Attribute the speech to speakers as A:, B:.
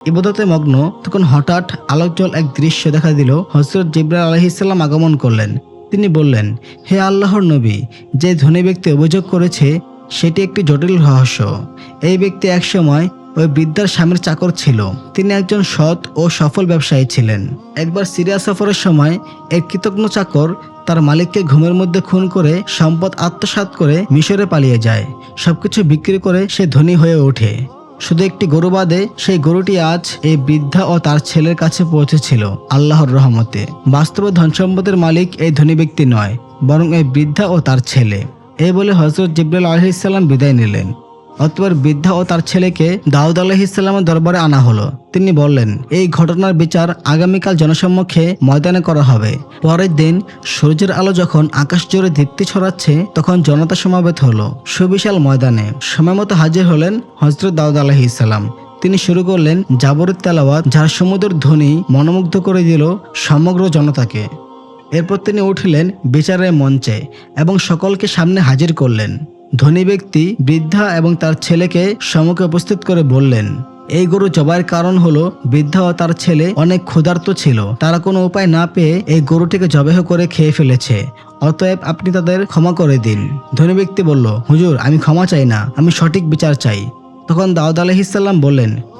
A: ইবাদতে মগ্ন, তখন হঠাৎ আলোকজল এক দৃশ্য দেখা দিল। হযরত জিবরাইল আলাইহিস সালাম আগমন করলেন। তিনি বললেন, হে আল্লাহর নবী, যে ধনী ব্যক্তি অভিযোগ করেছে সেটি একটি জটিল রহস্য। এই ব্যক্তি একসময় ওই বৃদ্ধার স্বামীর চাকর ছিল। তিনি একজন সৎ ও সফল ব্যবসায়ী ছিলেন। একবার সিরিয়া সফরের সময় এক কৃতজ্ঞ চাকর তার মালিককে ঘুমের মধ্যে খুন করে সম্পদ আত্মসাৎ করে মিশরে পালিয়ে যায়। সবকিছু বিক্রি করে সে ধনী হয়ে ওঠে। শুধু একটি গরু বাদে, সেই গরুটি আজ এই বৃদ্ধা ও তার ছেলের কাছে পৌঁছেছিল আল্লাহর রহমতে। বাস্তবে ধন সম্পদের মালিক এই ধনী ব্যক্তি নয়, বরং এই বৃদ্ধা ও তার ছেলে। এই বলে হযরত জিবরাইল আলাইহিস সালাম বিদায় নিলেন। অতঃপর বৃদ্ধা ও তার ছেলেকে দাউদ আলাইহিস সালামের দরবারে আনা হলো। তিনি বললেন, এই ঘটনার বিচার আগামীকাল জনসম্মুখে ময়দানে করা হবে। পরের দিন সূর্যের আলো যখন আকাশ জুড়ে দীপ্তি ছড়াচ্ছে, তখন জনতা সমাবেত হলো সুবিশাল ময়দানে। সময়মতো হাজির হলেন হযরত দাউদ আলাইহিস সালাম। তিনি শুরু করলেন জাবরের তেলাওয়াত, যার সমুদ্রের ধ্বনি মনোমুগ্ধ করে দিল সমগ্র জনতাকে। এরপর তিনি উঠলেন বিচারের মঞ্চে এবং সকলকে সামনে হাজির করলেন। ধনী ব্যক্তি বৃদ্ধা এবং তার ছেলেকে সম্মুখে উপস্থিত করে বললেন, এই গরু জবাইয়ের কারণ হলো বৃদ্ধা ও তার ছেলে অনেক ক্ষুধার্ত ছিল। তারা কোনো উপায় না পেয়ে এই গরুটিকে জবাই করে খেয়ে ফেলেছে। অতএব আপনি তাদের ক্ষমা করে দিন। ধনী ব্যক্তি বলল, হুজুর, আমি ক্ষমা চাই না, আমি সঠিক বিচার চাই। তখন দাউদ আলাইহিস সালাম বললেন,